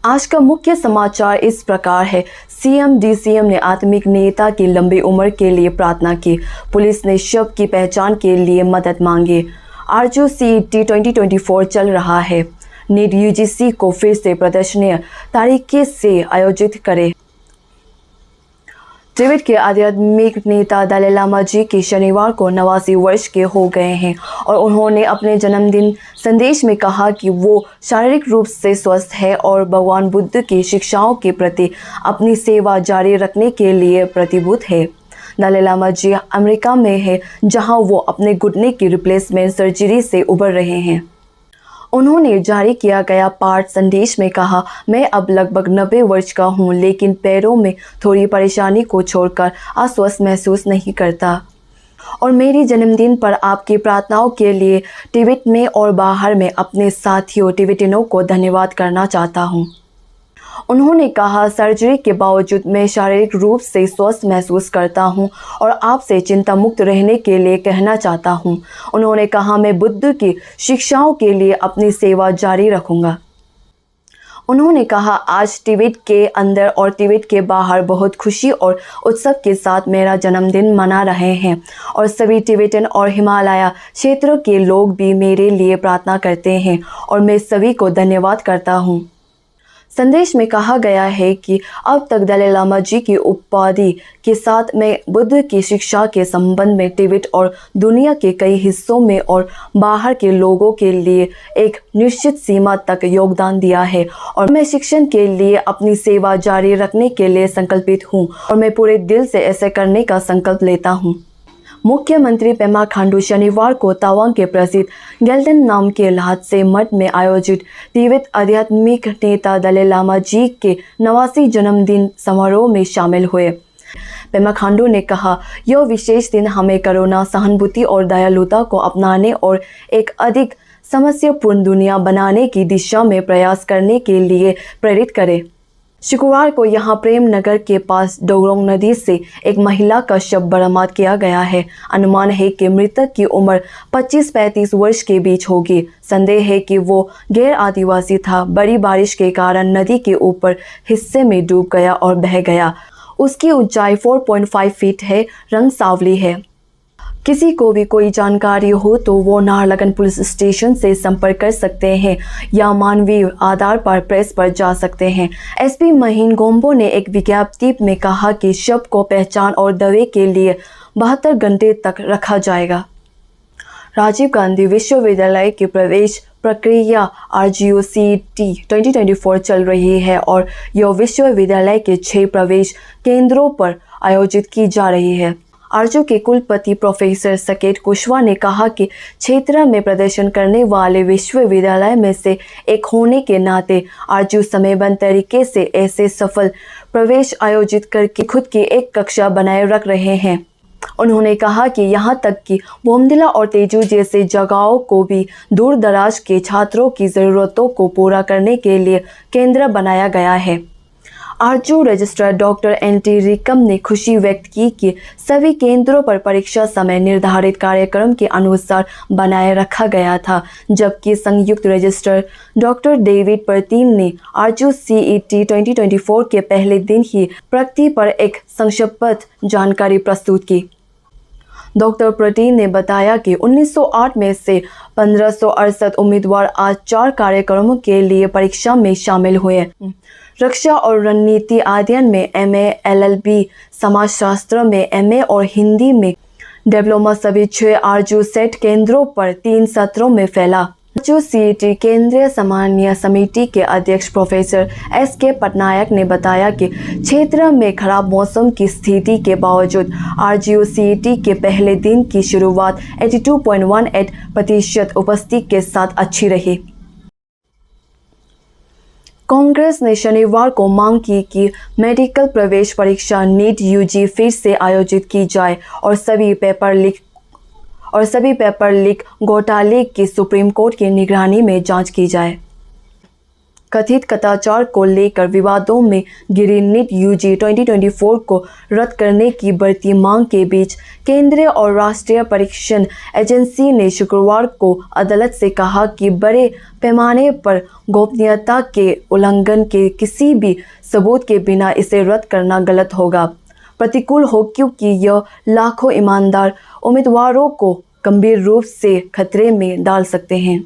आज का मुख्य समाचार इस प्रकार है। सीएम डीसीएम ने आतंरिक नेता की लंबी उम्र के लिए प्रार्थना की। पुलिस ने शव की पहचान के लिए मदद मांगी। आरजू सीईटी 2024 चल रहा है। नीट यूजीसी को फिर से प्रदर्शनीय तरीके से आयोजित करे। तिब्बत के आध्यात्मिक नेता दलाई लामा जी के शनिवार को 89 वर्ष के हो गए हैं और उन्होंने अपने जन्मदिन संदेश में कहा कि वो शारीरिक रूप से स्वस्थ है और भगवान बुद्ध की शिक्षाओं के प्रति अपनी सेवा जारी रखने के लिए प्रतिबद्ध है। दलाई लामा जी अमेरिका में है, जहां वो अपने घुटने की रिप्लेसमेंट सर्जरी से उबर रहे हैं। उन्होंने जारी किया गया पाठ संदेश में कहा, मैं अब लगभग 90 वर्ष का हूँ, लेकिन पैरों में थोड़ी परेशानी को छोड़कर अस्वस्थ महसूस नहीं करता और मेरी जन्मदिन पर आपकी प्रार्थनाओं के लिए तिब्बत में और बाहर में अपने साथियों तिब्बतियों को धन्यवाद करना चाहता हूँ। उन्होंने कहा, सर्जरी के बावजूद मैं शारीरिक रूप से स्वस्थ महसूस करता हूं और आपसे चिंता मुक्त रहने के लिए कहना चाहता हूं। उन्होंने कहा, मैं बुद्ध की शिक्षाओं के लिए अपनी सेवा जारी रखूंगा। उन्होंने कहा, आज तिब्बत के अंदर और तिब्बत के बाहर बहुत खुशी और उत्सव के साथ मेरा जन्मदिन मना रहे हैं और सभी तिब्बतन और हिमालय क्षेत्र के लोग भी मेरे लिए प्रार्थना करते हैं और मैं सभी को धन्यवाद करता हूँ। संदेश में कहा गया है कि अब तक दलाई लामा जी की उपाधि के साथ मैं बुद्ध की शिक्षा के संबंध में तिब्बत और दुनिया के कई हिस्सों में और बाहर के लोगों के लिए एक निश्चित सीमा तक योगदान दिया है और मैं शिक्षण के लिए अपनी सेवा जारी रखने के लिए संकल्पित हूँ और मैं पूरे दिल से ऐसा करने का संकल्प लेता हूँ। मुख्यमंत्री पेमा खांडू शनिवार को तवांग के प्रसिद्ध गेल्टन नाम के ल्हात्से मठ में आयोजित तिब्बत आध्यात्मिक नेता दलाई लामा जी के 89 जन्मदिन समारोह में शामिल हुए। पेमा खांडू ने कहा, यह विशेष दिन हमें करुणा, सहानुभूति और दयालुता को अपनाने और एक अधिक समस्यापूर्ण दुनिया बनाने की दिशा में प्रयास करने के लिए प्रेरित करे। शुक्रवार को यहां प्रेम नगर के पास डोगरोंग नदी से एक महिला का शव बरामद किया गया है। अनुमान है कि मृतक की उम्र 25-35 वर्ष के बीच होगी। संदेह है कि वो गैर आदिवासी था। बड़ी बारिश के कारण नदी के ऊपर हिस्से में डूब गया और बह गया। उसकी ऊंचाई 4.5 फीट है। रंग सांवली है। किसी को भी कोई जानकारी हो तो वो नाहरलगुन पुलिस स्टेशन से संपर्क कर सकते हैं या मानवीय आधार पर प्रेस पर जा सकते हैं। एसपी महीन गोम्बो ने एक विज्ञप्ति में कहा कि शव को पहचान और दवे के लिए 72 घंटे तक रखा जाएगा। राजीव गांधी विश्वविद्यालय की प्रवेश प्रक्रिया आरजू सीईटी 2024 चल रही है और यह विश्वविद्यालय के 6 प्रवेश केंद्रों पर आयोजित की जा रही है। आरजू के कुलपति प्रोफेसर सकेत कुशवाहा ने कहा कि क्षेत्र में प्रदर्शन करने वाले विश्वविद्यालय में से एक होने के नाते आरजू समयबद्ध तरीके से ऐसे सफल प्रवेश आयोजित करके खुद की एक कक्षा बनाए रख रहे हैं। उन्होंने कहा कि यहाँ तक कि बोमडिला और तेजू जैसे जगहों को भी दूर दराज के छात्रों की ज़रूरतों को पूरा करने के लिए केंद्र बनाया गया है। आरजू रजिस्ट्रार डॉक्टर एन.टी. रिकम ने खुशी व्यक्त की कि सभी केंद्रों पर परीक्षा समय निर्धारित कार्यक्रम के अनुसार बनाए रखा गया था, जबकि संयुक्त रजिस्ट्रार डॉक्टर डेविड प्रतीन ने आरजू सीईटी 2024 के पहले दिन ही प्रगति पर एक संक्षिप्त जानकारी प्रस्तुत की। डॉक्टर प्रतीन ने बताया कि 1908 में से 1568 उम्मीदवार आज 4 कार्यक्रमों के लिए परीक्षा में शामिल हुए। रक्षा और रणनीति अध्ययन में एमए, एलएलबी, समाजशास्त्र में एमए और हिंदी में डिप्लोमा सभी 6 आरजू सेट केंद्रों पर 3 सत्रों में फैला। आरजू सीईटी केंद्रीय सामान्य समिति के अध्यक्ष प्रोफेसर एस.के. पटनायक ने बताया कि क्षेत्र में खराब मौसम की स्थिति के बावजूद आरजू सीईटी के पहले दिन की शुरुआत 82.18% उपस्थिति के साथ अच्छी रही। कांग्रेस ने शनिवार को मांग की कि मेडिकल प्रवेश परीक्षा नीट यूजी फिर से आयोजित की जाए और सभी पेपर लीक घोटाले की सुप्रीम कोर्ट की निगरानी में जांच की जाए। कथित कदाचार को लेकर विवादों में घिरी नीट यूजी 2024 को रद्द करने की बढ़ती मांग के बीच केंद्रीय और राष्ट्रीय परीक्षण एजेंसी ने शुक्रवार को अदालत से कहा कि बड़े पैमाने पर गोपनीयता के उल्लंघन के किसी भी सबूत के बिना इसे रद्द करना गलत होगा, प्रतिकूल हो, क्योंकि यह लाखों ईमानदार उम्मीदवारों को गंभीर रूप से खतरे में डाल सकते हैं।